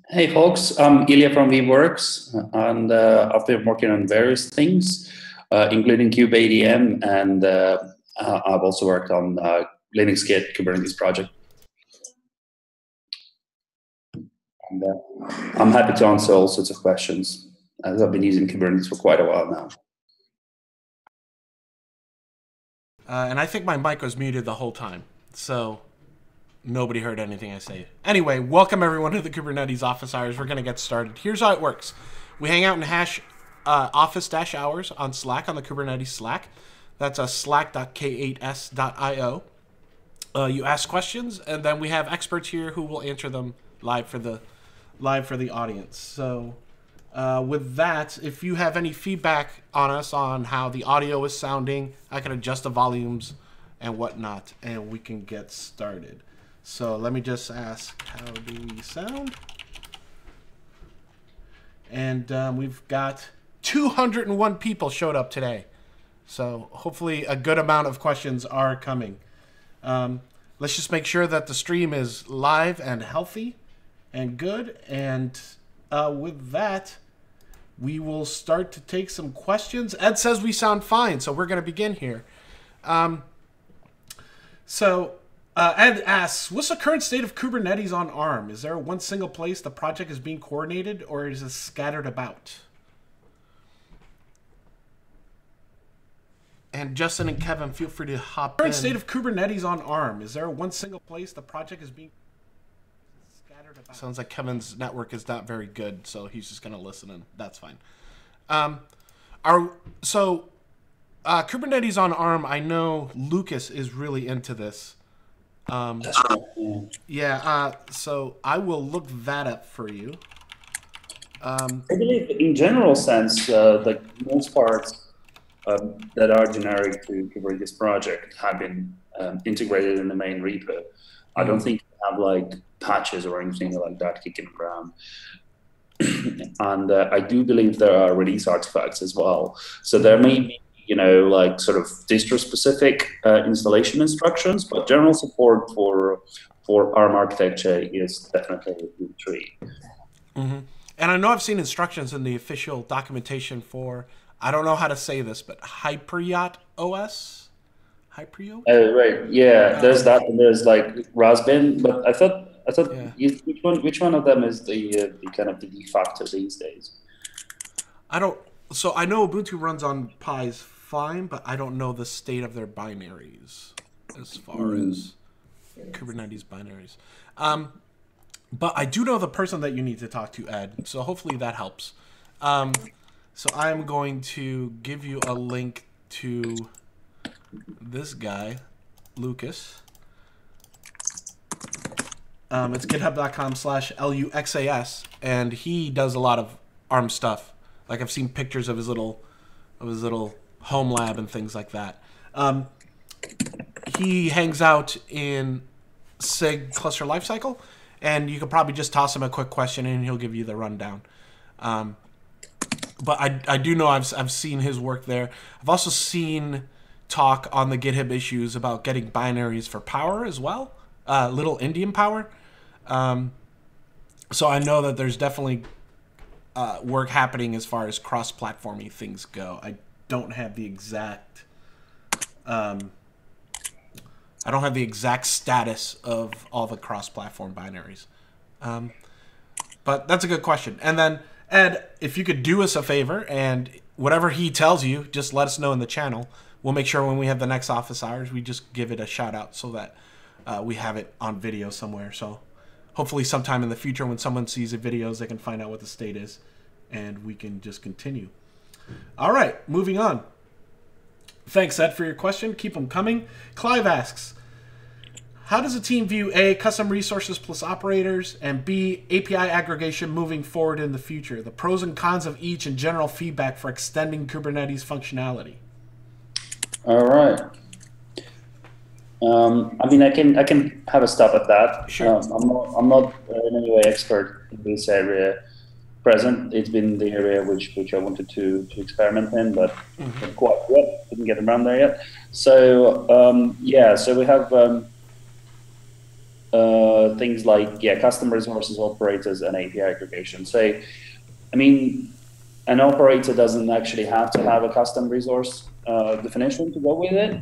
Hey folks, I'm Ilya from VWorks, and I've been working on various things, including kubeadm, and I've also worked on Linux Git Kubernetes project. And I'm happy to answer all sorts of questions, as I've been using Kubernetes for quite a while now. And I think my mic was muted the whole time, so nobody heard anything I say. Anyway, welcome everyone to the Kubernetes office hours. We're going to get started. Here's how it works. We hang out in hash office-hours on Slack, on the Kubernetes Slack. That's slack.k8s.io. You ask questions, and then we have experts here who will answer them live for the audience. So with that, if you have any feedback on us on how the audio is sounding, I can adjust the volumes and whatnot, and we can get started. So let me just ask, how do we sound? And we've got 201 people showed up today. So hopefully a good amount of questions are coming. Let's just make sure that the stream is live and healthy and good. And with that, we will start to take some questions. Ed says we sound fine, so we're going to begin here. Ed asks, what's the current state of Kubernetes on ARM? Is there one single place the project is being coordinated, or is it scattered about? And Justin and Kevin, feel free to hop in. Current state of Kubernetes on ARM. Is there one single place the project is being scattered about? Sounds like Kevin's network is not very good, so he's just going to listen, and that's fine. Kubernetes on ARM, I know Lucas is really into this. So I will look that up for you. I believe in general sense, like most parts that are generic to Kubernetes project have been integrated in the main repo. I don't think you have like patches or anything like that kicking around. And I do believe there are release artifacts as well. So there may be, like sort of distro-specific installation instructions, but general support for ARM architecture is definitely a good tree. Mm-hmm. And I know I've seen instructions in the official documentation for, I don't know how to say this, but Hypriot OS? Hypriot? Oh, right. Yeah, there's that, and there's like Raspbian, but I thought yeah. which one of them is the kind of the de facto these days? So I know Ubuntu runs on Pi's fine, but I don't know the state of their binaries as far as Kubernetes binaries. But I do know the person that you need to talk to, Ed, so hopefully that helps. So I'm going to give you a link to this guy, Lucas. It's github.com/LUXAS, and he does a lot of ARM stuff. Like I've seen pictures of his little home lab and things like that. He hangs out in SIG cluster lifecycle, and you could probably just toss him a quick question and he'll give you the rundown. But I do know I've seen his work there. I've also seen talk on the GitHub issues about getting binaries for power as well, little Indian power. So I know that there's definitely work happening as far as cross-platformy things go. I don't have the exact status of all the cross-platform binaries. But that's a good question. And then, Ed, if you could do us a favor, and whatever he tells you, just let us know in the channel. We'll make sure when we have the next office hours, we just give it a shout-out so that we have it on video somewhere. So hopefully sometime in the future when someone sees the videos, they can find out what the state is, and we can just continue. All right, moving on. Thanks, Ed, for your question. Keep them coming. Clive asks, how does the team view A, custom resources plus operators, and B, API aggregation moving forward in the future? The pros and cons of each and general feedback for extending Kubernetes functionality. All right. I mean, I can have a stop at that. Sure. I'm not in any way expert in this area present. It's been the area which I wanted to experiment in, but not quite yet. Didn't get around there yet. So yeah, so we have things like custom resources, operators, and API aggregation. So, I mean, an operator doesn't actually have to have a custom resource definition to go with it.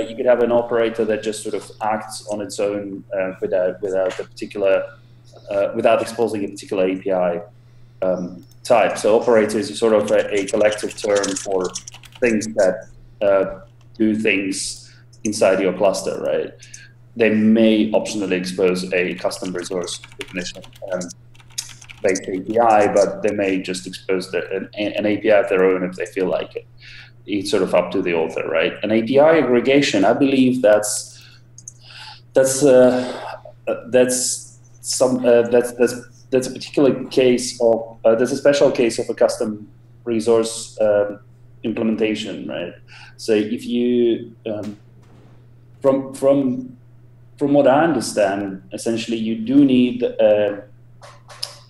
You could have an operator that just sort of acts on its own without exposing a particular API type. So operator is sort of a collective term for things that do things inside your cluster, right? They may optionally expose a custom resource definition based API, but they may just expose an API of their own if they feel like it. It's sort of up to the author, right? An API aggregation, I believe that's a particular case of that's a special case of a custom resource implementation, right? So if you from what I understand, essentially you do need an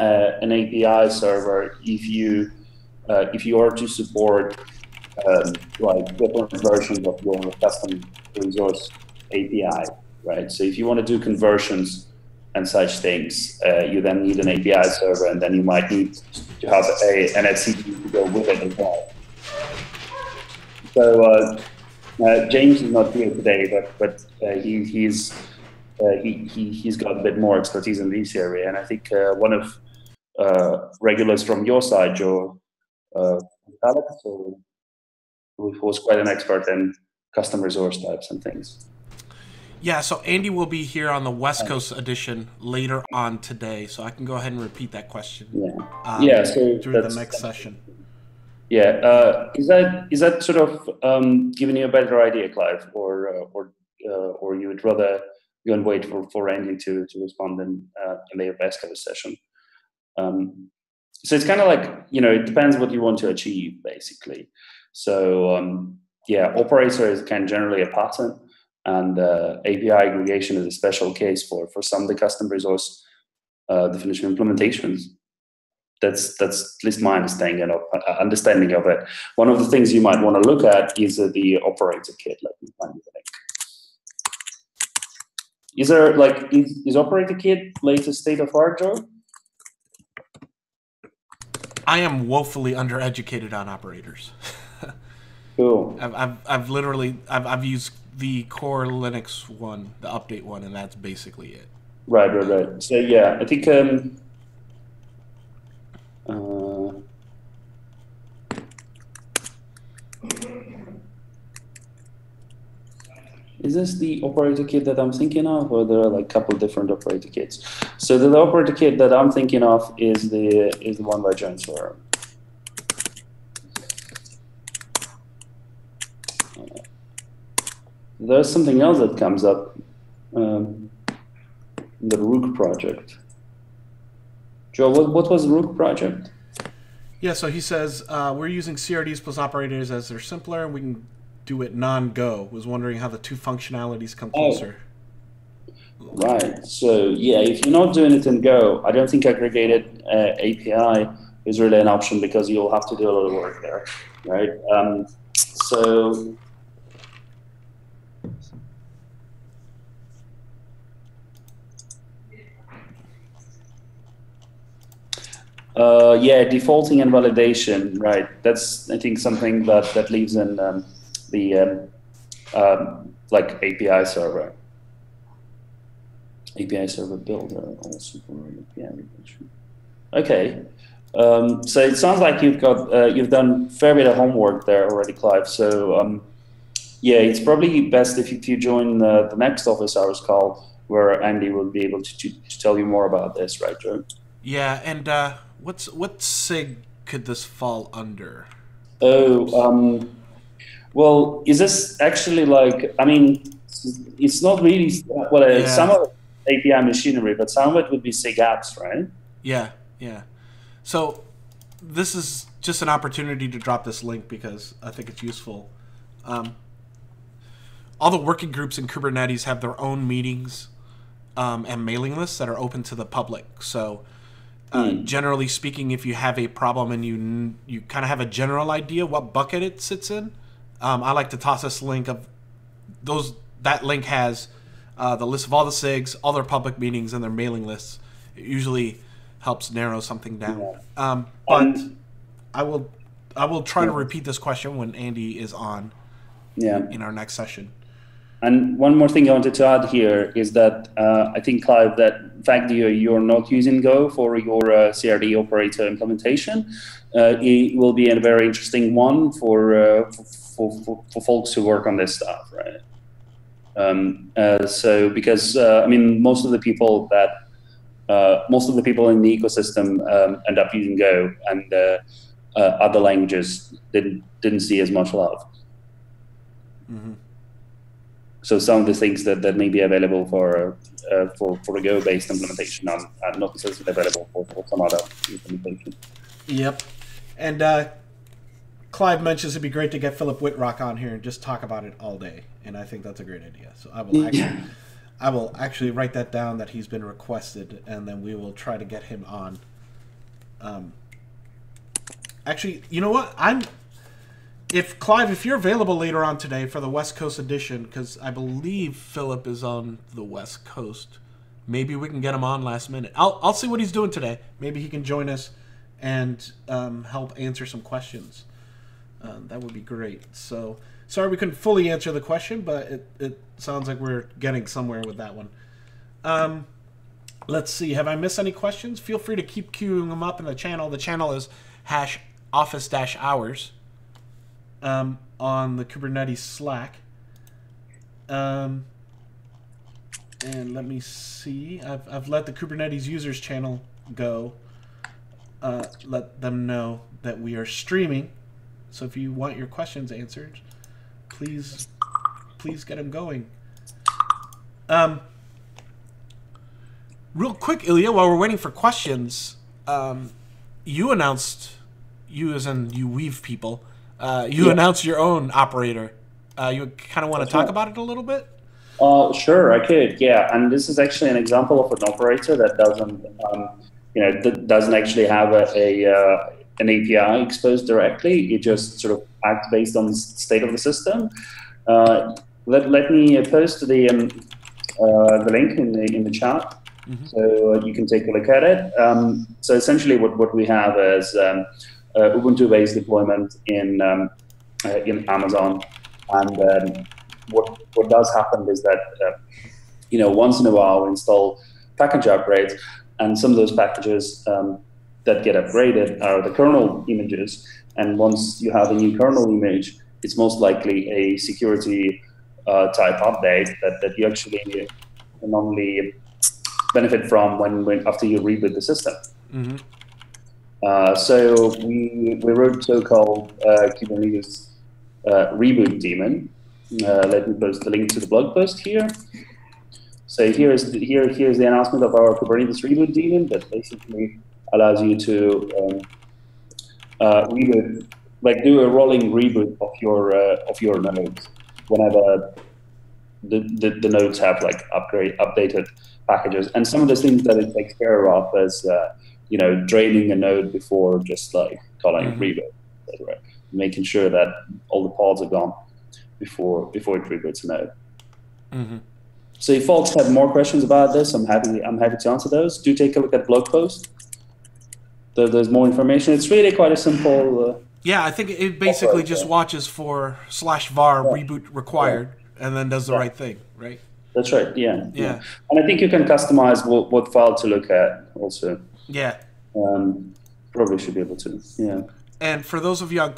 API server if you are to support like different versions of your custom resource API, right? So if you want to do conversions and such things, you then need an API server, and then you might need to have an etcd to go with it as well. So James is not here today, but he's got a bit more expertise in this area, and I think one of regulars from your side, Joe, Alex, who was quite an expert in custom resource types and things. Yeah, so Andy will be here on the West Coast edition later on today, so I can go ahead and repeat that question. Yeah, so through the next session. Yeah, is that sort of giving you a better idea, Clive, or you would rather go and wait for Andy to respond in the West Coast session? So it's kind of like, it depends what you want to achieve, basically. So operator is kind of generally a pattern, and API aggregation is a special case for some of the custom resource definition implementations. That's at least my understanding of it. One of the things you might want to look at is the operator kit. Let me find the link. Is there is operator kit latest state of art, Joe? I am woefully undereducated on operators. Cool. I've used the core Linux one, the update one, and that's basically it. Right. So yeah, I think is this the operator kit that I'm thinking of, or there are like a couple of different operator kits? So the operator kit that I'm thinking of is the one by Jones Sawyer. There's something else that comes up, the Rook project. Joe, what was the Rook project? Yeah, so he says, we're using CRDs plus operators as they're simpler, and we can do it non-Go. Was wondering how the two functionalities come closer. Right. So yeah, if you're not doing it in Go, I don't think aggregated API is really an option, because you'll have to do a lot of work there, right? So yeah, defaulting and validation, right? That's, I think, something that lives in the like API server builder, also for API aggregation. Okay, so it sounds like you've done a fair bit of homework there already, Clive. So yeah, it's probably best if you join the next office hours call, where Andy will be able to tell you more about this, right, Joe? Yeah, and what SIG could this fall under? Oh, well, is this actually like, I mean, it's not really, well, some of it API machinery, but some of it would be SIG apps, right? Yeah. So this is just an opportunity to drop this link because I think it's useful. All the working groups in Kubernetes have their own meetings and mailing lists that are open to the public. So generally speaking, if you have a problem and you kind of have a general idea what bucket it sits in, I like to toss this link of those. That link has the list of all the SIGs, all their public meetings, and their mailing lists. It usually helps narrow something down. But I will try to repeat this question when Andy is on in our next session. And one more thing I wanted to add here is that I think, Clive, that in fact you're not using Go for your CRD operator implementation. It will be a very interesting one for folks who work on this stuff, right? So because I mean, most of the people in the ecosystem end up using Go, and other languages didn't see as much love. Mm-hmm. So some of the things that may be available for a Go-based implementation are not necessarily available for some other implementation. Yep. And Clive mentions it'd be great to get Philip Whitrock on here and just talk about it all day, and I think that's a great idea. So I will actually write that down, that he's been requested, and then we will try to get him on. Actually, you know what? Clive, if you're available later on today for the West Coast edition, because I believe Philip is on the West Coast, maybe we can get him on last minute. I'll see what he's doing today. Maybe he can join us and help answer some questions. That would be great. So sorry we couldn't fully answer the question, but it sounds like we're getting somewhere with that one. Let's see. Have I missed any questions? Feel free to keep queuing them up in the channel. The channel is #office-hours. On the Kubernetes Slack. And let me see. I've let the Kubernetes users channel go. Let them know that we are streaming. So if you want your questions answered, please get them going. Real quick, Ilya, while we're waiting for questions, you announced, you as in you Weave people, announced your own operator. You kind of want to talk about it a little bit? Sure, I could. Yeah, and this is actually an example of an operator that doesn't actually have an API exposed directly. It just sort of acts based on the state of the system. Let me post the link in the chat, so you can take a look at it. So essentially, what we have is Ubuntu-based deployment in Amazon, and what does happen is that once in a while we install package upgrades, and some of those packages that get upgraded are the kernel images, and once you have a new kernel image, it's most likely a security type update that you actually can only benefit from when after you reboot the system. So we wrote so-called Kubernetes reboot daemon. Let me post the link to the blog post here. So here's the announcement of our Kubernetes reboot daemon that basically allows you to reboot, like do a rolling reboot of your nodes whenever the nodes have like updated packages. And some of the things that it takes care of is draining a node before just like calling reboot, right? Making sure that all the pods are gone before it reboots a node. So if folks have more questions about this, I'm happy to answer those. Do take a look at the blog post. There's more information. It's really quite a simple. Yeah, I think it basically just watches for /var reboot required and then does the right thing, right? That's right. Yeah. And I think you can customize what file to look at also. Yeah. Probably should be able to. Yeah. And for those of you on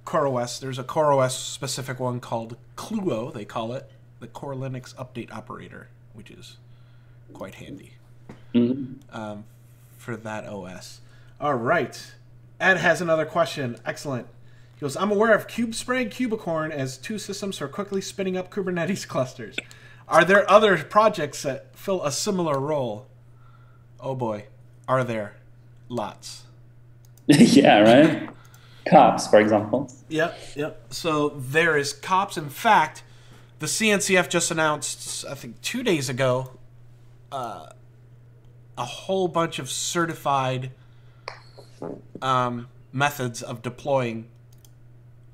CoreOS, there's a CoreOS specific one called Cluo, they call it, the Core Linux Update Operator, which is quite handy for that OS. All right. Ed has another question. Excellent. He goes, I'm aware of KubeSpray and Kubicorn as two systems for quickly spinning up Kubernetes clusters. Are there other projects that fill a similar role? Oh boy, are there? Lots. Yeah, right? Cops, for example. Yep. So there is Cops. In fact, the CNCF just announced, I think 2 days ago, a whole bunch of certified methods of deploying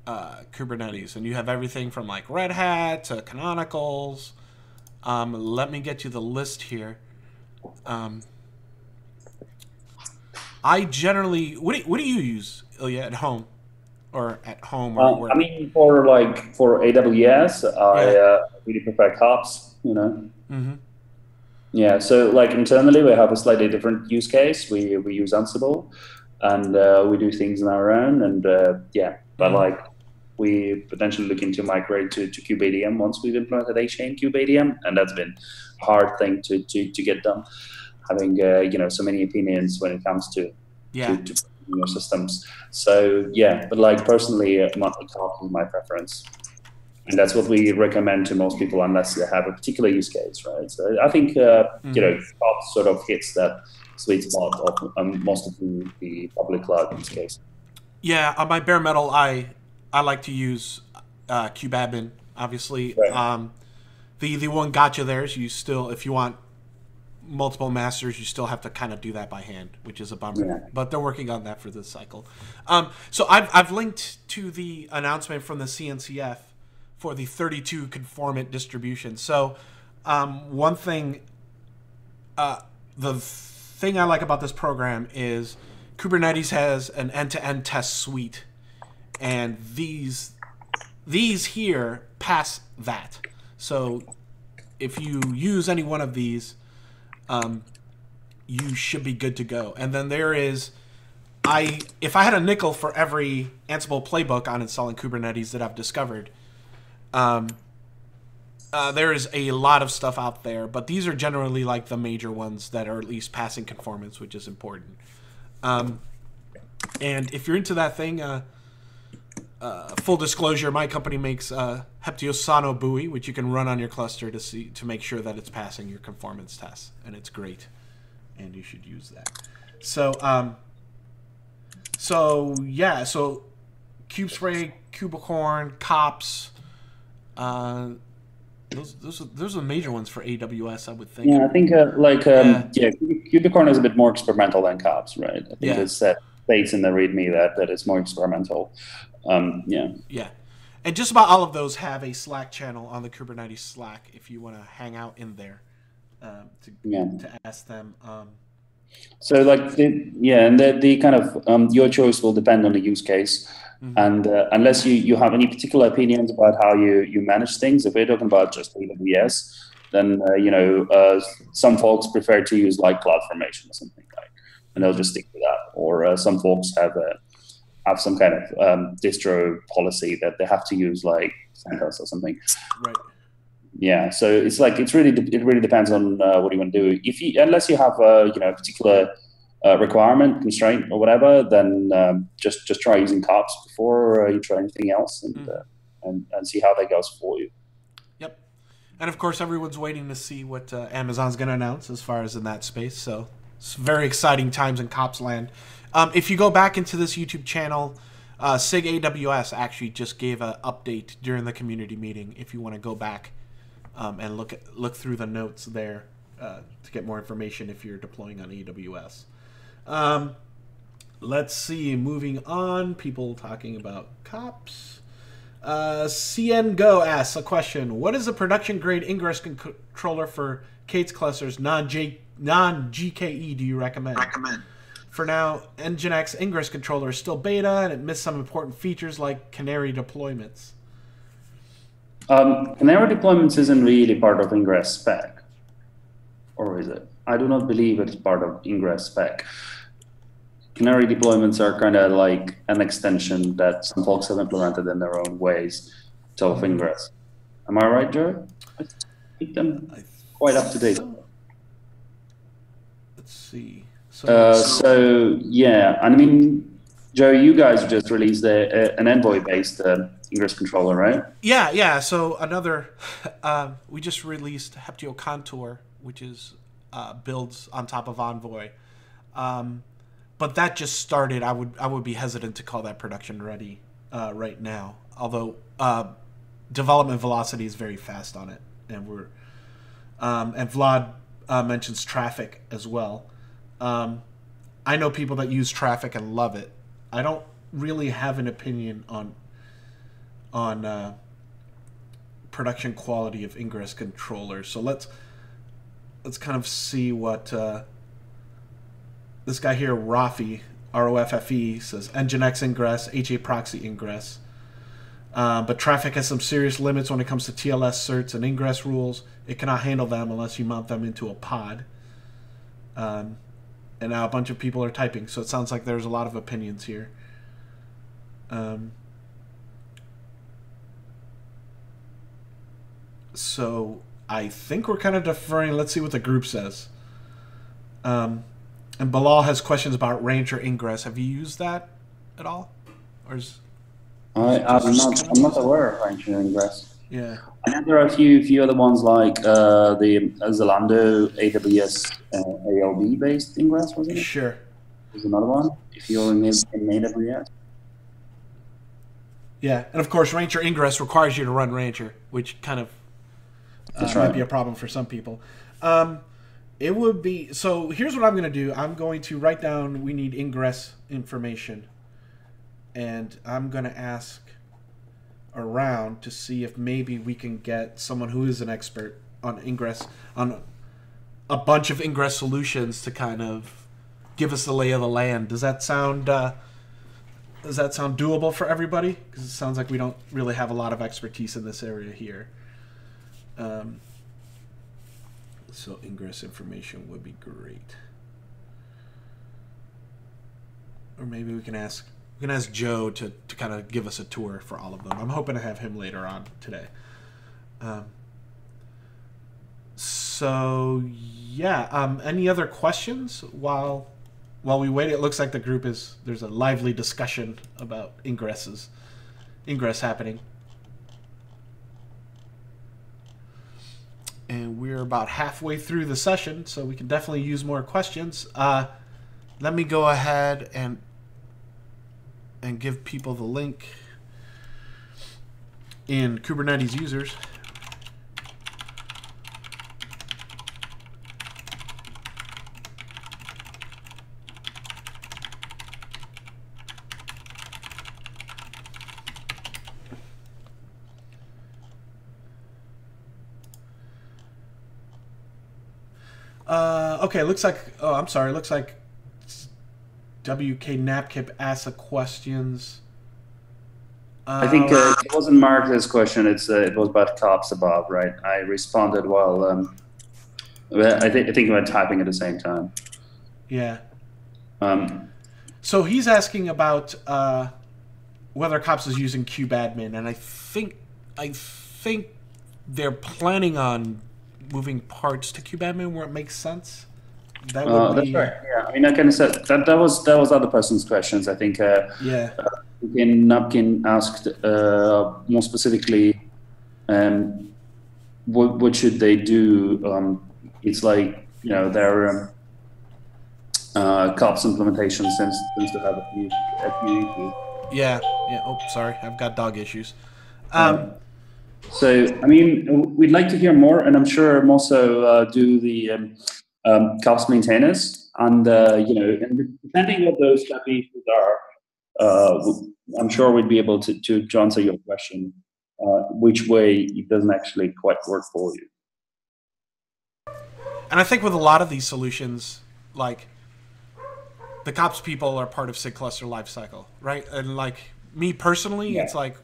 Kubernetes. And you have everything from like Red Hat to Canonicals, Let me get you the list here. I generally, what do you use, Ilya, at home? Or at home or at work? I mean, for AWS, Yeah. I really prefer Kops, you know. Yeah, so like internally, we have a slightly different use case. We use Ansible, and we do things on our own, and yeah, but like we potentially looking to migrate to kubeadm once we've implemented HA kubeadm, and that's been a hard thing to get done. Having you know, so many opinions when it comes to your systems. So yeah, but like personally, Kops is my preference. And that's what we recommend to most people, unless they have a particular use case, right? So I think you know, Kops sort of hits that sweet spot of most of the public cloud use case. Yeah, on my bare metal, I like to use Kubeadmin. Obviously, Right. the one gotcha there is you still, if you want multiple masters, you still have to kind of do that by hand, which is a bummer. Yeah. But they're working on that for this cycle. So I've linked to the announcement from the CNCF for the 32 conformant distribution. So one thing, the thing I like about this program is Kubernetes has an end-to-end test suite, and these here pass that. So if you use any one of these, you should be good to go. And then there is, if I had a nickel for every Ansible playbook on installing Kubernetes that I've discovered, there is a lot of stuff out there, but these are generally like the major ones that are at least passing conformance, which is important. And if you're into that thing, full disclosure, my company makes Heptio buoy, which you can run on your cluster to make sure that it's passing your conformance tests, and it's great, and you should use that. So yeah, so KubeSpray, Kubicorn, Kops. Those are major ones for AWS, I would think. Yeah, I think Kubicorn is a bit more experimental than Kops, right? I think it states in the README that it's more experimental. Yeah, and just about all of those have a Slack channel on the Kubernetes Slack if you want to hang out in there to ask them. So like the kind of your choice will depend on the use case. And unless you have any particular opinions about how you manage things, if we're talking about just AWS, then you know, some folks prefer to use like CloudFormation or something like, and they'll just stick to that. Or some folks have some kind of distro policy that they have to use like CentOS or something. Right. Yeah. So it's like it really depends on what you want to do. Unless you have you know, a particular requirement, constraint, or whatever, then just try using Kops before you try anything else, and see how that goes for you. Yep. And of course, everyone's waiting to see what Amazon's going to announce as far as in that space. So it's very exciting times in Kops land. If you go back into this YouTube channel, SIG AWS actually just gave an update during the community meeting. If you want to go back and look through the notes there to get more information if you're deploying on AWS. Let's see. Moving on. People talking about Kops. CNGO asks a question. What is the production grade ingress controller for Kate's clusters non-GKE do you recommend? For now, Nginx ingress controller is still beta, and it missed some important features like canary deployments. Canary deployments isn't really part of ingress spec, or is it? I do not believe it is part of ingress spec. Canary deployments are kind of like an extension that some folks have implemented in their own ways of ingress. Am I right, Joe? I think them quite up to date. Let's see. So yeah, I mean, Joe, you guys just released an Envoy-based ingress controller, right? Yeah. So another, we just released Heptio Contour, which is builds on top of Envoy. But that just started. I would be hesitant to call that production ready right now. Although development velocity is very fast on it, and and Vlad mentions traffic as well. I know people that use traffic and love it. I don't really have an opinion on production quality of ingress controllers. So let's kind of see what this guy here, Rafi, ROFFE, says Nginx ingress, HA proxy ingress. But traffic has some serious limits when it comes to TLS certs and ingress rules. It cannot handle them unless you mount them into a pod. And now a bunch of people are typing, so it sounds like there's a lot of opinions here. So I think we're kind of deferring. Let's see what the group says. And Bilal has questions about Rancher ingress. Have you used that at all? Or is I'm not aware of Rancher ingress. Yeah. I know there are a few other ones like the Zalando AWS ALB based ingress, wasn't it? Sure. There's another one if you're in AWS. Yeah, and of course Rancher ingress requires you to run Rancher, which kind of might be a problem for some people. It would be, so here's what I'm going to do. I'm going to write down we need ingress information, and I'm going to ask around to see if maybe we can get someone who is an expert on ingress, on a bunch of ingress solutions, to kind of give us the lay of the land. Does that sound doable for everybody? Because it sounds like we don't really have a lot of expertise in this area here. So ingress information would be great. Or maybe we can ask Joe to kind of give us a tour for all of them. I'm hoping to have him later on today. So yeah, any other questions while we wait? It looks like the group there's a lively discussion about ingress happening. And we're about halfway through the session, so we can definitely use more questions. Let me go ahead and give people the link in Kubernetes users. Okay, looks like, oh, I'm sorry, looks like WK Napkip asked the questions. I think it wasn't marked as question. It was about cops above, right? I responded while I think we were typing at the same time. Yeah. So he's asking about whether cops is using kubadmin, and I think they're planning on moving parts to kubadmin where it makes sense. That would that's be right. Yeah, I mean, I kind of said that was other person's questions. I think. Yeah. Napkin asked more specifically, what should they do? It's like, you know, their COPS implementation seems to have a few issues. Yeah. Oh, sorry, I've got dog issues. So, I mean, we'd like to hear more, and I'm sure also do the COPS maintainers, and you know, and depending what those issues are, I'm sure we'd be able to answer your question, which way it doesn't actually quite work for you. And I think with a lot of these solutions, like the COPS people are part of SIG cluster lifecycle, right? And like me personally, It's like,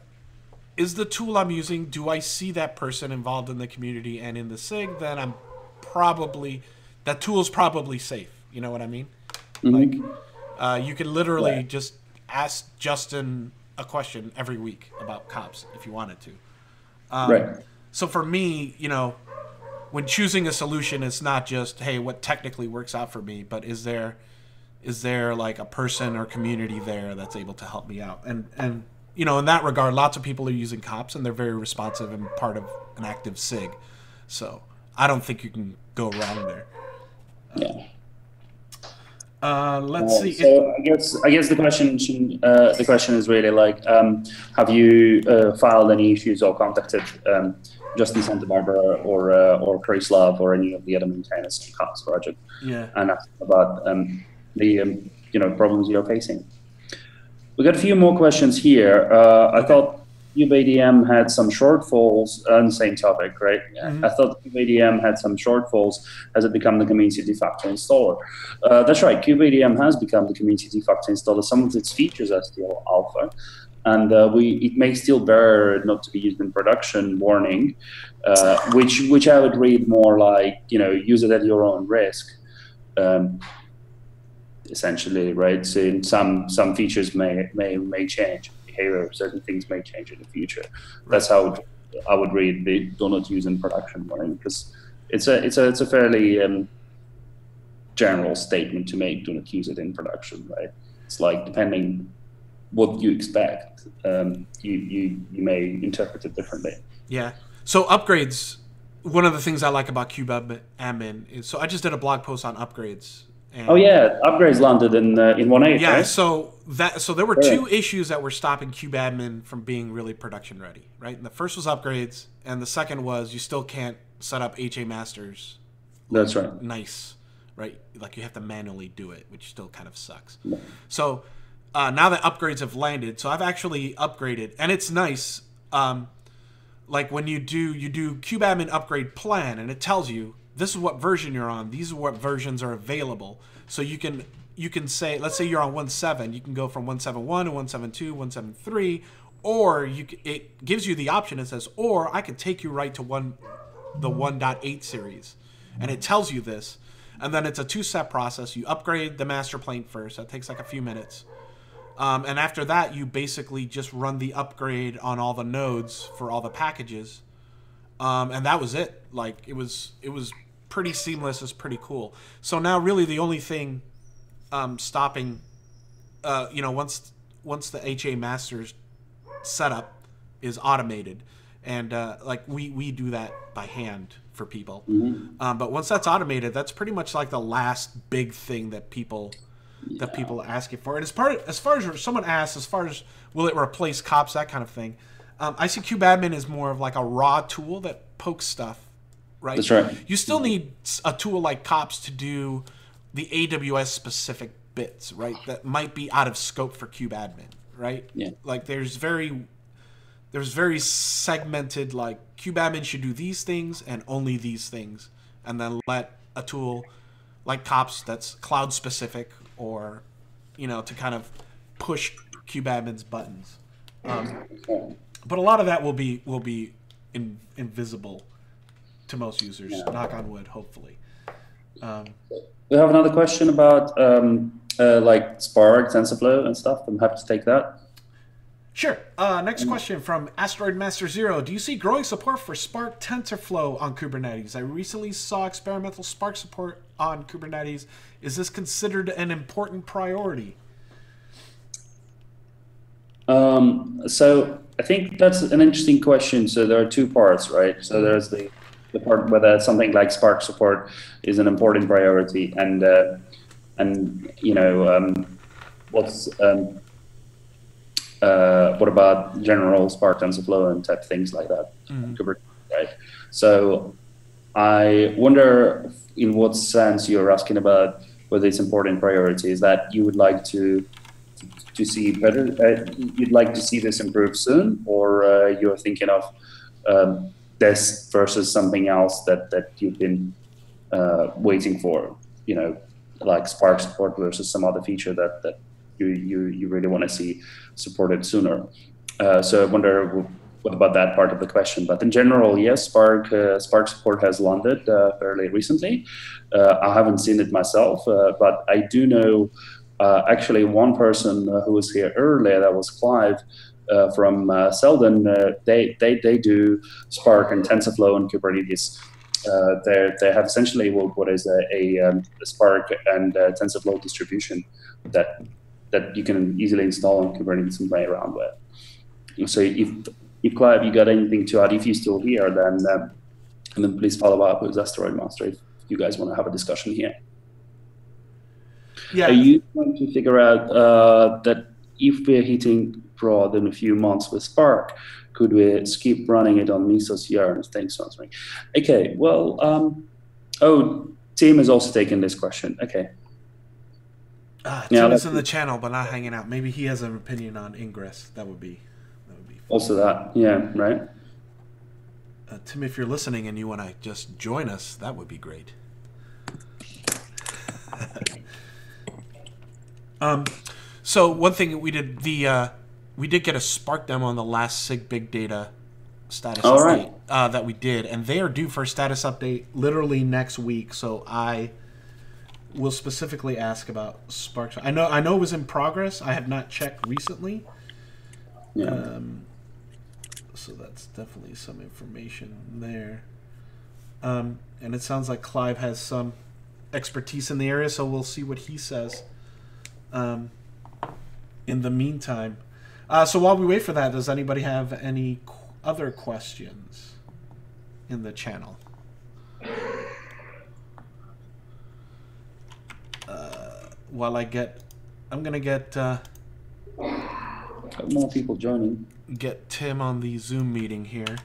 is the tool I'm using, do I see that person involved in the community and in the SIG? Then I'm probably, that tool's probably safe. You know what I mean? Mm-hmm. Like, you can literally just ask Justin a question every week about COPS if you wanted to. Right. So for me, you know, when choosing a solution, it's not just, hey, what technically works out for me, but is there like a person or community there that's able to help me out? And you know, in that regard, lots of people are using COPS and they're very responsive and part of an active SIG. So I don't think you can go wrong there. Yeah. Let's see. So I guess the question is really like, have you filed any issues or contacted Justin Santa Barbara or Chris Love or any of the other maintainers on COPS project? Yeah. And asked about the you know, problems you're facing. We got a few more questions here. I thought kubeadm had some shortfalls on the same topic, right? Mm-hmm. I thought kubeadm had some shortfalls as it become the community de facto installer. That's right, kubeadm has become the community de facto installer. Some of its features are still alpha, and it may still bear not to be used in production warning, which I would read more like, use it at your own risk. Essentially, right? So some features may change. Behavior of certain things may change in the future. Right. That's how I would read the do not use in production warning, because it's a fairly general statement to make. Do not use it in production, right? It's like, depending what you expect, you may interpret it differently. Yeah. So upgrades. One of the things I like about kubeadmin is, so I just did a blog post on upgrades. And upgrades landed in 1.8. Yeah, right? so there were two issues that were stopping kubeadmin from being really production ready, right? And the first was upgrades, and the second was you still can't set up HA masters. That's right. Nice, right? Like, you have to manually do it, which still kind of sucks. Yeah. So now that upgrades have landed, so I've actually upgraded, and it's nice. Like, when you do kubeadmin upgrade plan, and it tells you this is what version you're on, these are what versions are available. So you can say, let's say you're on 1.7, you can go from 1.7.1 to 1.7.2, 1.7.3, or it gives you the option. It says, or I could take you right to the 1.8 series, and it tells you this. And then it's a two-step process. You upgrade the master plane first. That takes like a few minutes. And after that, you basically just run the upgrade on all the nodes for all the packages. And that was it. Like, it was pretty seamless. It's pretty cool. So now really the only thing stopping, once the HA masters setup is automated, and like we do that by hand for people. Mm-hmm. But once that's automated, that's pretty much like the last big thing that people are asking for. And as far as someone asks, as far as will it replace cops, that kind of thing, I see kubeadmin as more of like a raw tool that pokes stuff. Right? That's right. You still need a tool like cops to do the AWS specific bits, right? That might be out of scope for kubeadmin, right? Yeah. Like, there's very segmented, like, kubeadmin should do these things and only these things, and then let a tool like cops that's cloud specific, or to kind of push kubeadmin's buttons. But a lot of that will be invisible to most users. Yeah. Knock on wood, hopefully. We have another question about like Spark, TensorFlow, and stuff. I'm happy to take that. Sure. Next question from Asteroid Master Zero. Do you see growing support for Spark TensorFlow on Kubernetes? I recently saw experimental Spark support on Kubernetes. Is this considered an important priority? So I think that's an interesting question. So there are two parts, right? So there's the part whether something like Spark support is an important priority, and what about general Spark TensorFlow and type things like that, right? So I wonder in what sense you're asking about whether it's important priority. Is that you would like to see better? You'd like to see this improve soon, or you're thinking of this versus something else that you've been waiting for, like Spark support versus some other feature that you really want to see supported sooner. So I wonder what about that part of the question. But in general, yes, Spark support has landed fairly recently. I haven't seen it myself, but I do know actually one person who was here earlier, that was Clive, from Selden. They do Spark and TensorFlow and Kubernetes. They have essentially what is a Spark and TensorFlow distribution that you can easily install on Kubernetes and play around with. So if Clive, you got anything to add? If you're still here, then please follow up with Asteroid Master if you guys want to have a discussion here. Yeah. Are you going to figure out that if we're hitting prod in a few months with Spark, could we skip running it on Mesos Yarn? Thanks for answering. Okay, well, Tim has also taken this question. Okay. Tim is in the channel, but not hanging out. Maybe he has an opinion on Ingress. That would be Also that, yeah, right. Tim, if you're listening and you want to just join us, that would be great. So one thing we did, we did get a Spark demo on the last SIG Big Data status update that we did, and they are due for a status update literally next week. So I will specifically ask about Spark. I know it was in progress. I have not checked recently. Yeah. So that's definitely some information there. And it sounds like Clive has some expertise in the area, so we'll see what he says. In the meantime, so while we wait for that, does anybody have any other questions in the channel? While I'm gonna get more people joining. Get Tim on the Zoom meeting here.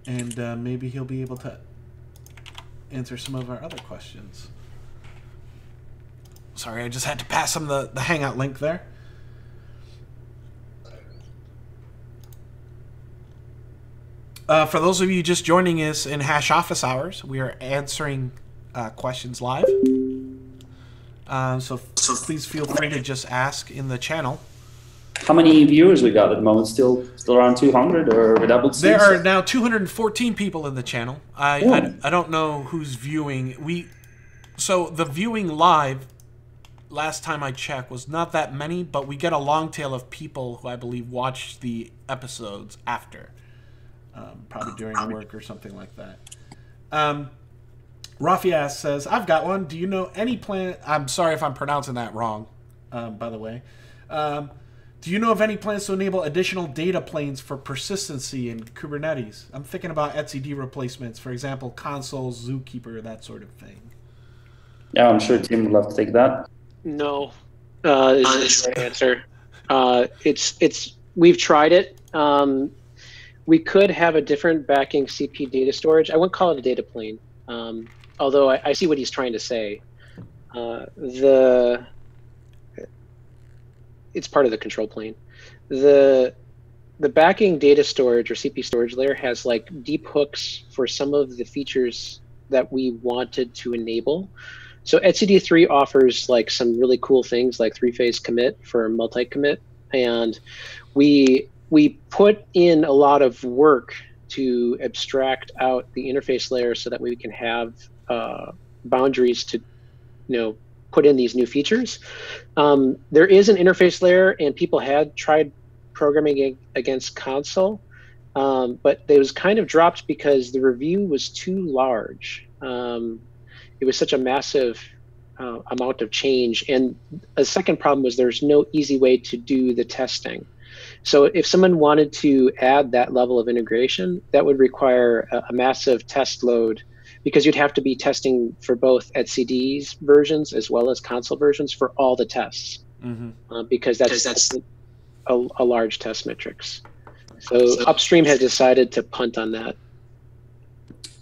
And maybe he'll be able to answer some of our other questions. Sorry, I just had to pass him the Hangout link there. For those of you just joining us in Hash Office Hours, we are answering questions live. So please feel free to just ask in the channel. How many viewers we got at the moment? Still around 200, or double? There are now 214 people in the channel. I don't know who's viewing. So the viewing live, last time I checked, was not that many, but we get a long tail of people who I believe watch the episodes after, probably during work or something like that. Rafias says, I've got one. Do you know any plan? I'm sorry if I'm pronouncing that wrong, by the way. Do you know of any plans to enable additional data planes for persistency in Kubernetes? I'm thinking about etcd replacements, for example, Consul, Zookeeper, that sort of thing. Yeah, I'm sure Tim would love to take that. No, is the right answer. We've tried it. We could have a different backing CP data storage. I wouldn't call it a data plane, although I see what he's trying to say. It's part of the control plane. The backing data storage or CP storage layer has like deep hooks for some of the features that we wanted to enable. So etcd3 offers like some really cool things like 3-phase commit for multi-commit, and we put in a lot of work to abstract out the interface layer so that we can have boundaries to, put in these new features. There is an interface layer, and people had tried programming against Consul, but it was kind of dropped because the review was too large. It was such a massive amount of change. And a second problem was there's no easy way to do the testing. So if someone wanted to add that level of integration, that would require a massive test load, because you'd have to be testing for both etcd's versions as well as Consul versions for all the tests, because that's a large test matrix. So Upstream has decided to punt on that.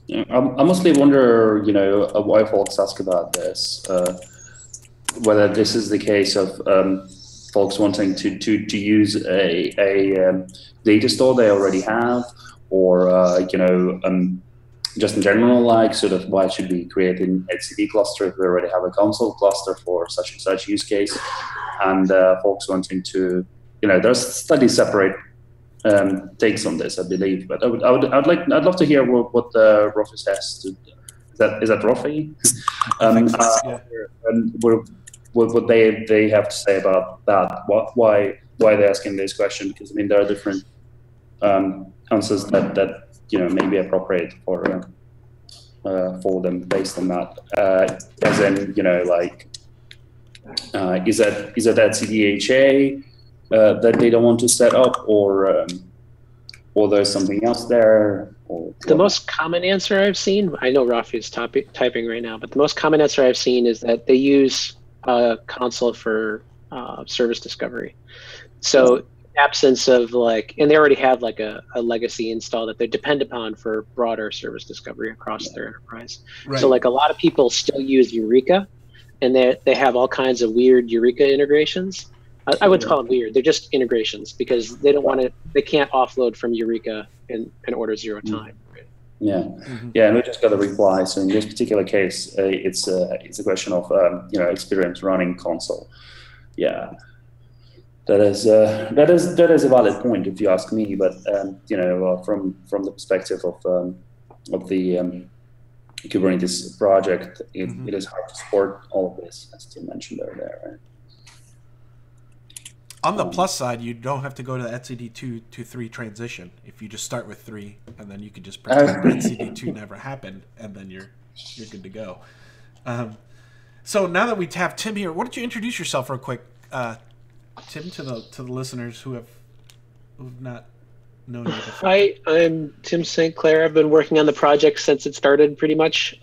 Yeah, I mostly wonder, why folks ask about this, whether this is the case of folks wanting to use a data store they already have, or just in general, like sort of why should we create an etcd cluster if we already have a Consul cluster for such and such use case, and folks wanting to, there's slightly separate takes on this, I believe. But I'd love to hear what Rofi says. Is that Rofi? What they have to say about that? Why they're asking this question? Because I mean there are different answers that may be appropriate for them based on that. As in, is that CDHA that they don't want to set up, or there's something else there? The most common answer I've seen, I know Rafi is typing right now, but the most common answer I've seen is that they use Consul for service discovery. So absence of and they already have like a legacy install that they depend upon for broader service discovery across their enterprise. Right. So like a lot of people still use Eureka, and they have all kinds of weird Eureka integrations. I would call them weird. They're just integrations because they don't want to. They can't offload from Eureka in order 0 time. Right? Yeah, yeah, and we just got a reply. So in this particular case, it's a question of experience running console. Yeah, that is a valid point if you ask me. But from the perspective of the Kubernetes project, it is hard to support all of this, as Tim mentioned earlier. Right? On the plus side, you don't have to go to the etcd 2 to 3 transition. If you just start with 3, and then you could just pretend etcd 2 never happened, and then you're good to go. So now that we have Tim here, why don't you introduce yourself real quick, Tim, to the listeners who've not known you before. Hi, I'm Tim St. Clair. I've been working on the project since it started, pretty much.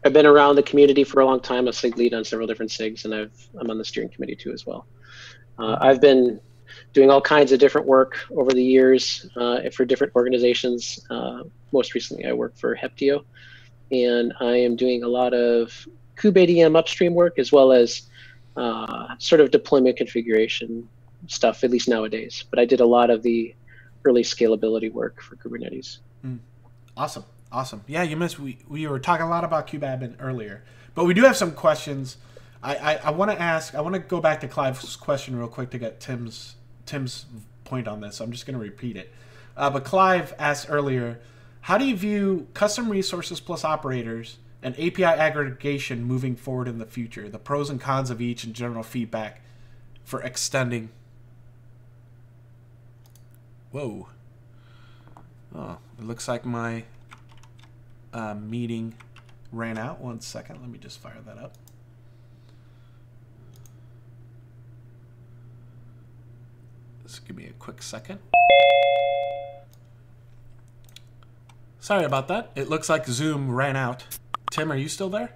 I've been around the community for a long time. A SIG lead on several different SIGs, and I'm on the steering committee too as well. I've been doing all kinds of different work over the years for different organizations. Most recently, I work for Heptio, and I am doing a lot of kubeADM upstream work as well as sort of deployment configuration stuff, at least nowadays. But I did a lot of the early scalability work for Kubernetes. Awesome. Awesome. Yeah, you missed. We were talking a lot about kubeadmin earlier, but we do have some questions. I want to ask. I want to go back to Clive's question real quick to get Tim's point on this. So I'm just going to repeat it. But Clive asked earlier, how do you view custom resources plus operators and API aggregation moving forward in the future? The pros and cons of each and general feedback for extending. Whoa. Oh, it looks like my meeting ran out. 1 second. Let me just fire that up. Just give me a quick second. Sorry about that. It looks like Zoom ran out. Tim, are you still there?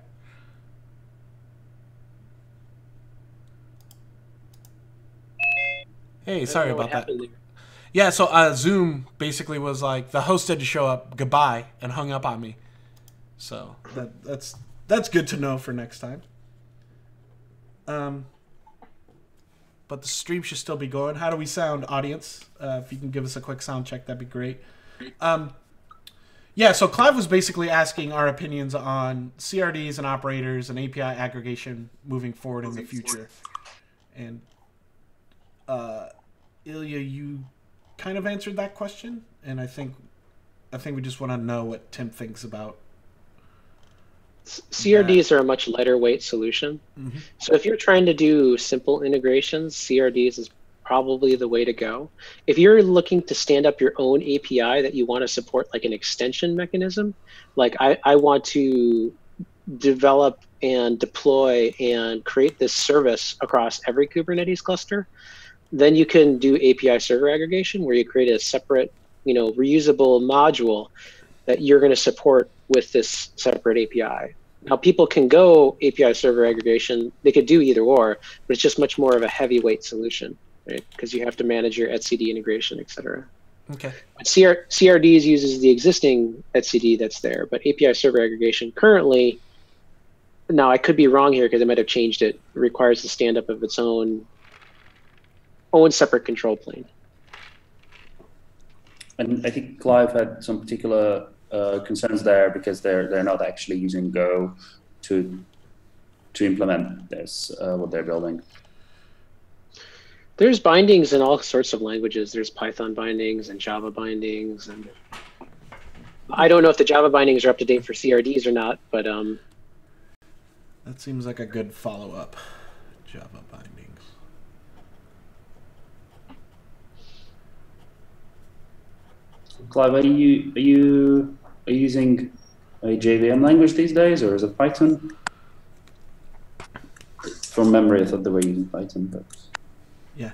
Hey, sorry about that. Yeah, so Zoom basically was like, the host had to show up, goodbye, and hung up on me. So that's good to know for next time. But the stream should still be going. How do we sound, audience? If you can give us a quick sound check, that'd be great. Yeah, so Clive was basically asking our opinions on CRDs and operators and API aggregation moving forward in the future. And Ilya, you kind of answered that question, and I think we just want to know what Tim thinks about. CRDs are a much lighter weight solution. So if you're trying to do simple integrations, CRDs is probably the way to go. If you're looking to stand up your own API that you want to support, like an extension mechanism, like I want to develop and deploy and create this service across every Kubernetes cluster, then you can do API server aggregation, where you create a separate, reusable module that you're going to support with this separate API. Now, people can go API server aggregation. They could do either or, but it's just much more of a heavyweight solution, right? Because you have to manage your etcd integration, et cetera. Okay. But CRDs uses the existing etcd that's there, but API server aggregation currently, now I could be wrong here because I might have changed it. It requires the stand up of its own separate control plane. And I think Clive had some particular concerns there because they're not actually using Go to implement this, what they're building. There's bindings in all sorts of languages. There's Python bindings and Java bindings, and I don't know if the Java bindings are up to date for CRDs or not, but that seems like a good follow-up. Java bindings. Clive, are you using a JVM language these days, or is it Python? From memory, I thought they were using Python, but yeah,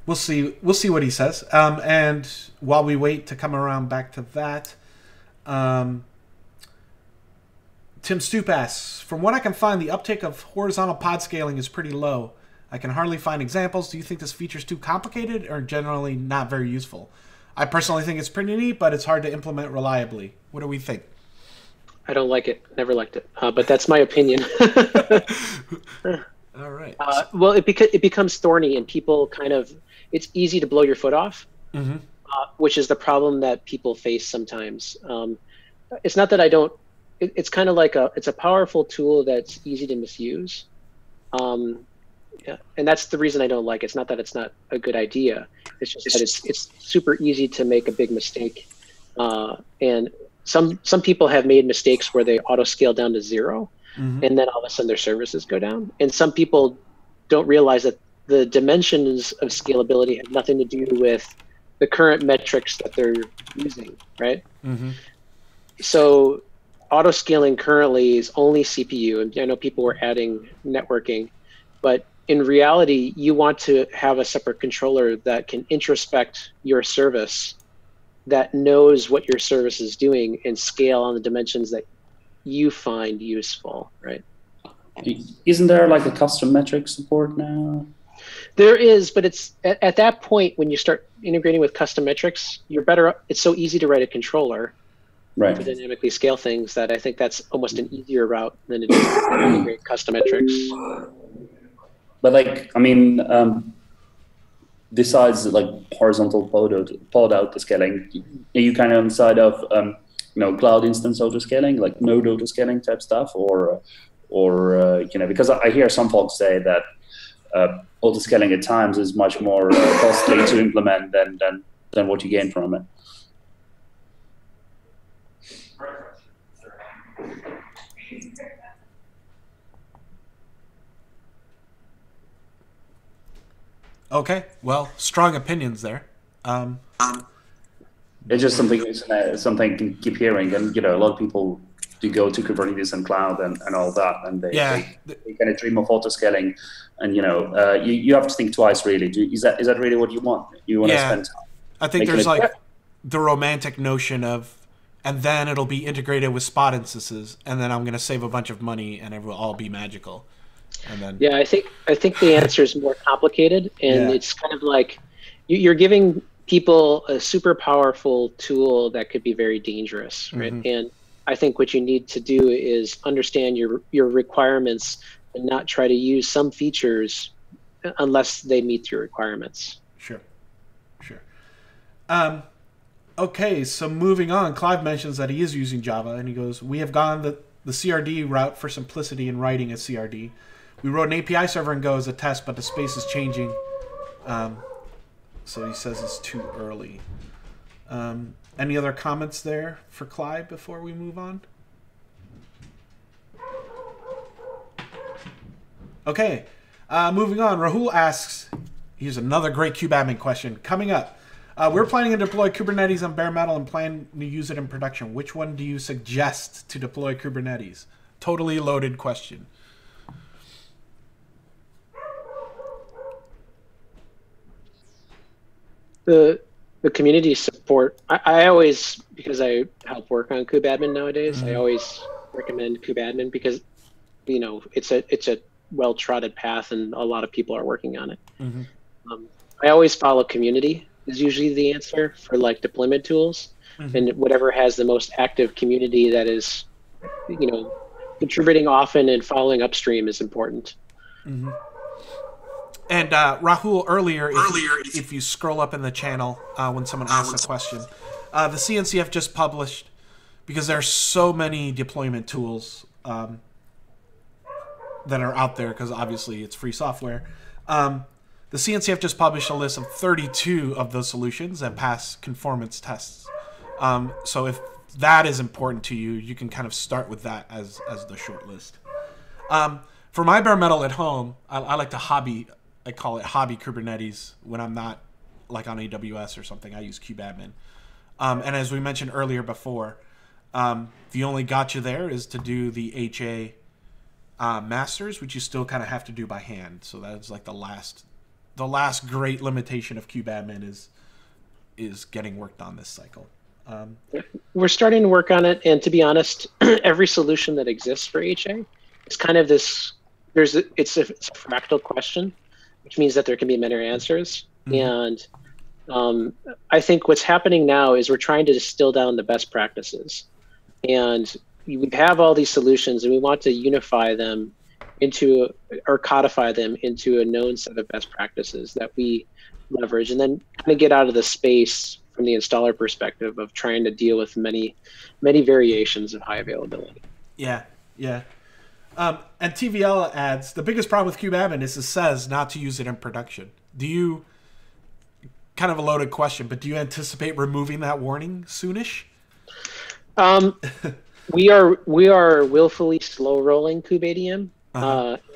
we'll see. We'll see what he says. And while we wait to come around back to that, Tim Stoop asks, from what I can find, the uptake of horizontal pod scaling is pretty low. I can hardly find examples. Do you think this feature is too complicated or generally not very useful? I personally think it's pretty neat, but it's hard to implement reliably. What do we think? I don't like it. Never liked it. But that's my opinion. All right. Well, it becomes thorny, and people kind of, it's easy to blow your foot off, which is the problem that people face sometimes. It's not that I don't. It's kind of like it's a powerful tool that's easy to misuse. Yeah, and that's the reason I don't like it. It's not that it's not a good idea. It's just that it's super easy to make a big mistake. And some people have made mistakes where they auto scale down to 0, and then all of a sudden their services go down. And some people don't realize that the dimensions of scalability have nothing to do with the current metrics that they're using, right? So auto scaling currently is only CPU, and I know people were adding networking, but in reality, you want to have a separate controller that can introspect your service, that knows what your service is doing and scale on the dimensions that you find useful, right? Isn't there like a custom metric support now? There is, but it's at that point when you start integrating with custom metrics, you're better. It's so easy to write a controller to dynamically scale things that I think that's almost an easier route than to just integrate custom metrics. But like, I mean, besides like horizontal pod auto scaling, are you kind of on the side of cloud instance auto scaling, like node auto scaling type stuff, or because I hear some folks say that auto scaling at times is much more costly to implement than what you gain from it. Okay, well, strong opinions there. It's just something I can keep hearing, and a lot of people do go to Kubernetes and cloud and all that, and they kind of dream of auto scaling, and you have to think twice really. Is that really what you want? You want to spend time? I think there's like the romantic notion of, and then it'll be integrated with spot instances, and then I'm going to save a bunch of money, and it will all be magical. And then, I think the answer is more complicated, and it's kind of like you're giving people a super powerful tool that could be very dangerous, right? And I think what you need to do is understand your requirements and not try to use some features unless they meet your requirements. Sure. Okay, so moving on, Clive mentions that he is using Java, and he goes, we have gone the CRD route for simplicity in writing a CRD. We wrote an API server in Go as a test, but the space is changing. So he says it's too early. Any other comments there for Clive before we move on? Okay, moving on. Rahul asks, here's another great kubeadmin question. Coming up, we're planning to deploy Kubernetes on bare metal and plan to use it in production. Which one do you suggest to deploy Kubernetes? Totally loaded question. The community support, I always, because I help work on kubeadmin nowadays, I always recommend kubeadmin because it's a well-trodden path and a lot of people are working on it. I always follow community is usually the answer for like deployment tools, and whatever has the most active community that is contributing often and following upstream is important. And Rahul, earlier, if you scroll up in the channel when someone asks a question, the CNCF just published, because there are so many deployment tools that are out there, because obviously it's free software. The CNCF just published a list of 32 of those solutions that pass conformance tests. So if that is important to you, you can kind of start with that as the short list. For my bare metal at home, I like to I call it hobby Kubernetes when I'm not like on AWS or something. I use kubeadmin. And as we mentioned earlier before, the only gotcha there is to do the HA masters, which you still kind of have to do by hand. So that's like the last great limitation of kubeadmin is getting worked on this cycle. We're starting to work on it, and to be honest, every solution that exists for HA is kind of this. It's a fractal question, which means that there can be many answers. And I think what's happening now is we're trying to distill down the best practices. And we have all these solutions and we want to unify them into, or codify them into a known set of best practices that we leverage, and then kind of get out of the space from the installer perspective of trying to deal with many variations of high availability. Yeah, yeah. And TVL adds, the biggest problem with kubeadmin is it says not to use it in production. Do you, kind of a loaded question, but do you anticipate removing that warning soonish? We are willfully slow rolling kubeadm.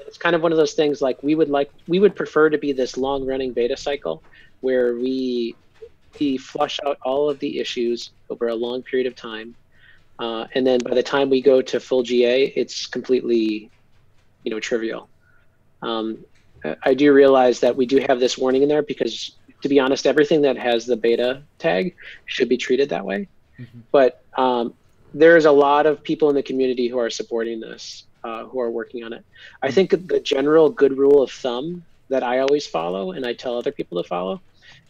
It's kind of one of those things, like we would prefer to be this long running beta cycle where we flush out all of the issues over a long period of time. And then by the time we go to full GA, it's completely, trivial. I do realize that we do have this warning in there because, to be honest, everything that has the beta tag should be treated that way. Mm-hmm. But there's a lot of people in the community who are supporting this, who are working on it. I think the general good rule of thumb that I always follow, and I tell other people to follow,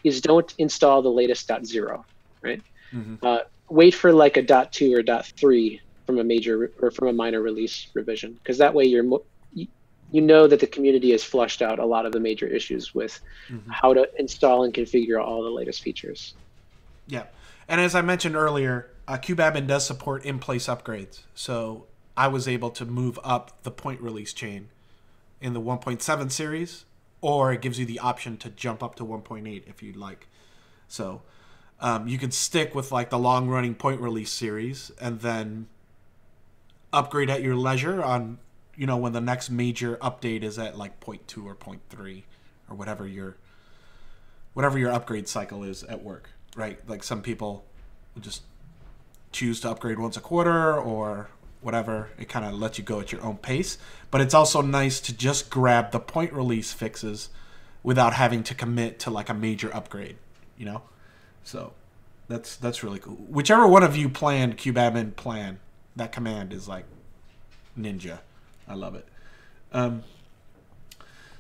is don't install the latest .0, right? Mm-hmm. Wait for like a .2 or .3 from a major or from a minor release revision, because that way you know that the community has flushed out a lot of the major issues with how to install and configure all the latest features. Yeah, and as I mentioned earlier, kubeadmin does support in-place upgrades, so I was able to move up the point release chain in the 1.7 series, or it gives you the option to jump up to 1.8 if you'd like. So you can stick with like the long-running point release series and then upgrade at your leisure on, when the next major update is at like 0.2 or 0.3 or whatever your upgrade cycle is at work, right? Like some people will just choose to upgrade once a quarter or whatever. It kind of lets you go at your own pace, but it's also nice to just grab the point release fixes without having to commit to like a major upgrade, So that's really cool. Whichever one of you planned kubeadmin plan, that command is like ninja. I love it.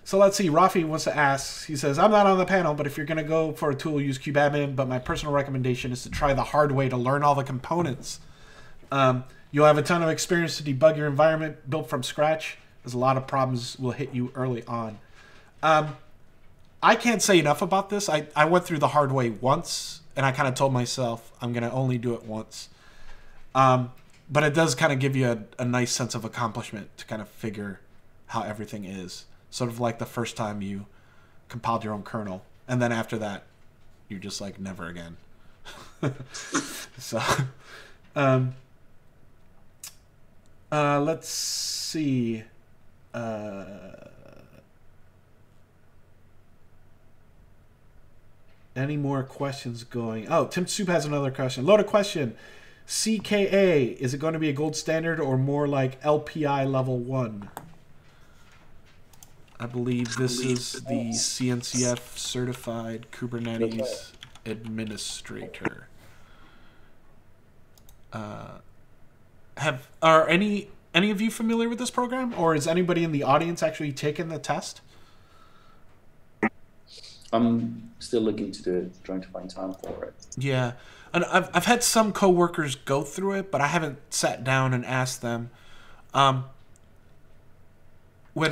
So let's see. Rafi wants to ask. He says, I'm not on the panel, but if you're going to go for a tool, use kubeadmin. But my personal recommendation is to try the hard way to learn all the components. You'll have a ton of experience to debug your environment built from scratch, as a lot of problems will hit you early on. I can't say enough about this. I went through the hard way once, and I kind of told myself I'm going to only do it once. But it does kind of give you a nice sense of accomplishment to kind of figure how everything is. Sort of like the first time you compiled your own kernel. And then after that, you're just like, never again. So, let's see. Any more questions going? Oh, Tim Soup has another question. Loaded question. CKA, is it going to be a gold standard or more like LPI level 1? I believe this is the CNCF certified Kubernetes administrator. Are any of you familiar with this program, or is anybody in the audience actually taken the test? I'm still looking to do it, trying to find time for it. Yeah, and I've had some coworkers go through it, but I haven't sat down and asked them. But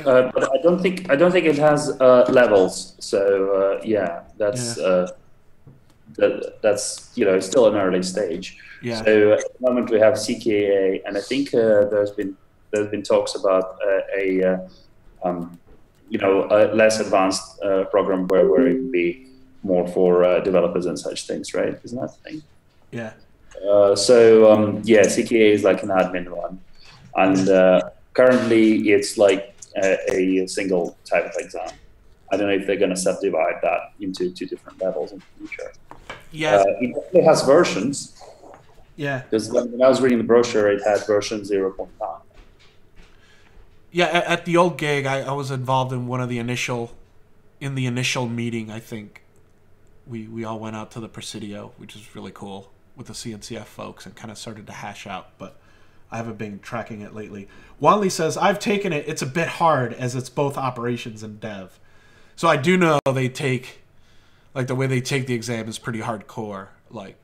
I don't think it has levels. So yeah, that's it's still an early stage. Yeah. So at the moment we have CKA, and I think there's been talks about a less advanced program where it can be more for developers and such things, right? Isn't that the thing? Yeah. CKA is like an admin one, and currently it's like a single type of exam. I don't know if they're going to subdivide that into 2 different levels in the future. Yeah. It definitely has versions. Yeah. Because when I was reading the brochure, it had version 0.9. Yeah, at the old gig, I was involved in one of the initial meeting. I think we all went out to the Presidio, which is really cool, with the CNCF folks, and kind of started to hash out. But I haven't been tracking it lately. Wanley says, I've taken it. It's a bit hard as it's both operations and dev. So I do know the way they take the exam is pretty hardcore. Like,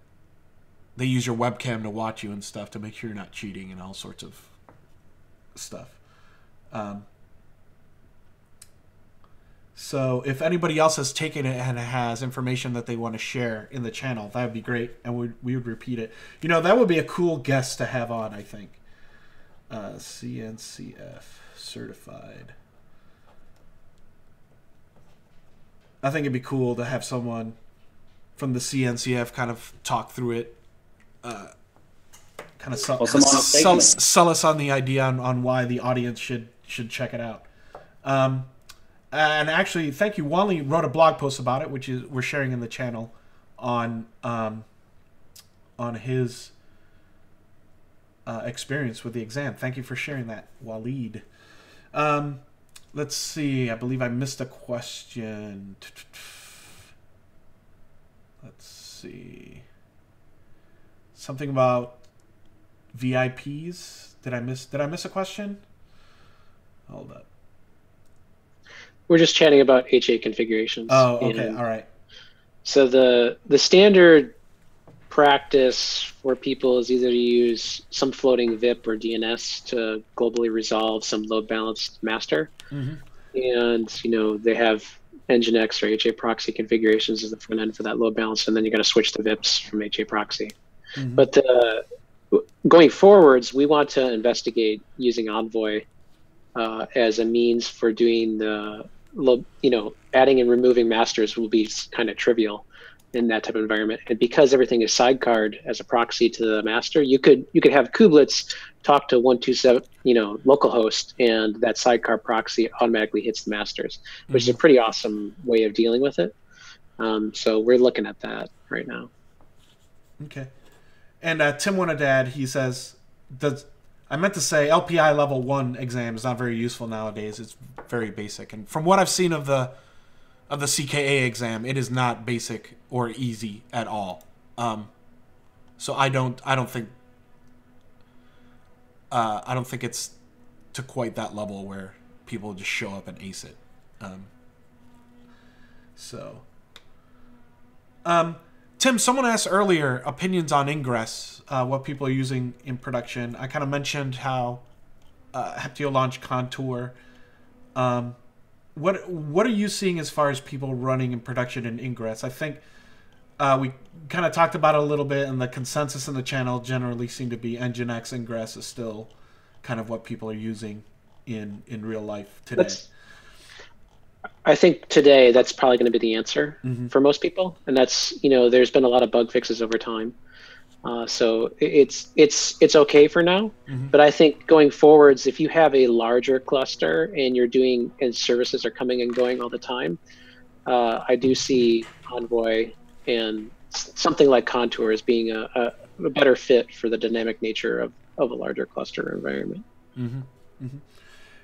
they use your webcam to watch you and stuff to make sure you're not cheating and all sorts of stuff. So if anybody else has taken it and has information that they want to share in the channel, that would be great, and we would repeat it. You know, that would be a cool guest to have on, I think. CNCF certified. I think it'd be cool to have someone from the CNCF kind of talk through it, kind of sell us on the idea on why the audience should check it out. And actually, thank you. Wally wrote a blog post about it, which is we're sharing in the channel on his experience with the exam. Thank you for sharing that, Waleed. Let's see. I believe I missed a question. Let's see. Something about VIPs. Did I miss a question? Hold up. We're just chatting about HA configurations. Oh, okay. All right. So the standard practice for people is either to use some floating VIP or DNS to globally resolve some load balanced master. Mm-hmm. And, you know, they have Nginx or HA proxy configurations as the front end for that load balance. And then you're going to switch the VIPs from HA proxy. Mm-hmm. But going forwards, we want to investigate using Envoy as a means for doing the, you know, adding and removing masters will be kind of trivial in that type of environment. And because everything is sidecarred as a proxy to the master, you could have kubelets talk to 127, you know, localhost, and that sidecar proxy automatically hits the masters, which is a pretty awesome way of dealing with it. So we're looking at that right now. Okay. And Tim wanted to add, he says, I meant to say LPI level 1 exam is not very useful nowadays. It's very basic. And from what I've seen of the CKA exam, it is not basic or easy at all. So I don't think it's to quite that level where people just show up and ace it. Tim, someone asked earlier opinions on Ingress, what people are using in production. I kind of mentioned how Heptio launched Contour. What are you seeing as far as people running in production in Ingress? I think we kind of talked about it a little bit, and the consensus in the channel generally seemed to be Nginx Ingress is still kind of what people are using in real life today. I think today that's probably going to be the answer for most people, and that's, you know, there's been a lot of bug fixes over time, so it's okay for now. But I think going forwards, if you have a larger cluster and you're doing and services are coming and going all the time, I do see Envoy and something like Contour as being a better fit for the dynamic nature of a larger cluster environment.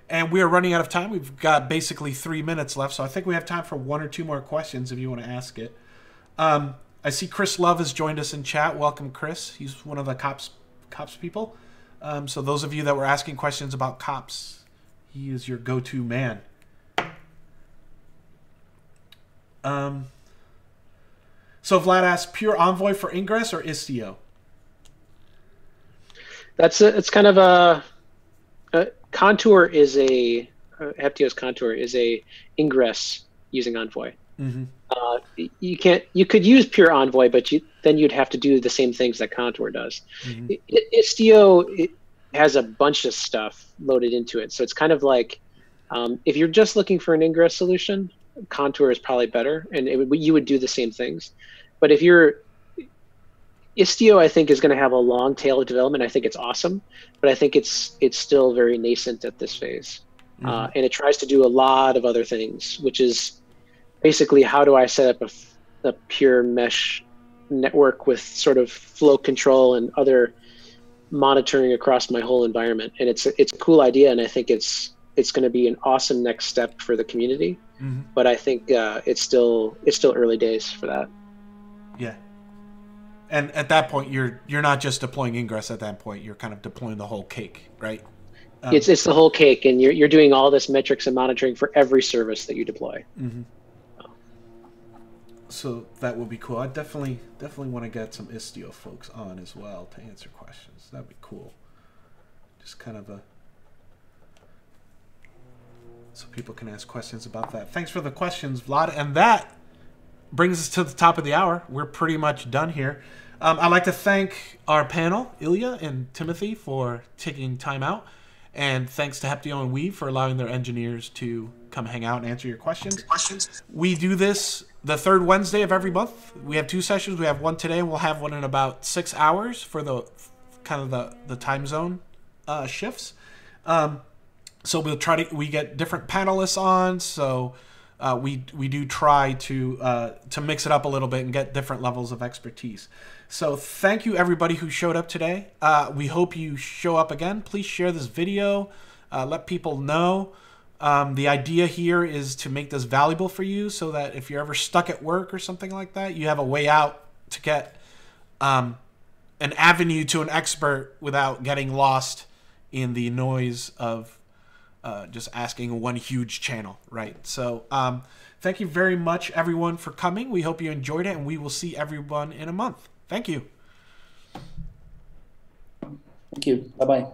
And we are running out of time. We've got basically 3 minutes left, so I think we have time for 1 or 2 more questions if you want to ask it. I see Chris Love has joined us in chat. Welcome, Chris. He's one of the cops people. So those of you that were asking questions about cops, he is your go-to man. So Vlad asks, pure Envoy for Ingress or Istio? It's kind of a Contour is Heptio's Contour is a Ingress using Envoy. You could use pure Envoy, but then you'd have to do the same things that Contour does. Istio has a bunch of stuff loaded into it, so it's kind of like if you're just looking for an Ingress solution, Contour is probably better, and you would do the same things. But if you're Istio, I think, is going to have a long tail of development. I think it's awesome, but I think it's still very nascent at this phase. And it tries to do a lot of other things, which is basically how do I set up a pure mesh network with sort of flow control and other monitoring across my whole environment. And it's a cool idea, and I think it's going to be an awesome next step for the community. But I think it's still early days for that. Yeah. And at that point, you're not just deploying Ingress. At that point, you're kind of deploying the whole cake, right? It's the whole cake, and you're doing all this metrics and monitoring for every service that you deploy. So that will be cool. I definitely want to get some Istio folks on as well to answer questions. That'd be cool. Just kind of so people can ask questions about that. Thanks for the questions, Vlad. And that brings us to the top of the hour. We're pretty much done here. I'd like to thank our panel, Ilya and Timothy, for taking time out. And thanks to Heptio and Weave for allowing their engineers to come hang out and answer your questions. We do this the third Wednesday of every month. We have 2 sessions. We have one today. We'll have one in about 6 hours for the kind of the time zone shifts. So we get different panelists on. So we do try to mix it up a little bit and get different levels of expertise. So thank you everybody who showed up today. We hope you show up again. Please share this video. Let people know. The idea here is to make this valuable for you so that if you're ever stuck at work or something like that, you have a way out to get an avenue to an expert without getting lost in the noise of just asking one huge channel, right? So thank you very much, everyone, for coming. We hope you enjoyed it, and we will see everyone in a month. Thank you. Thank you. Bye-bye.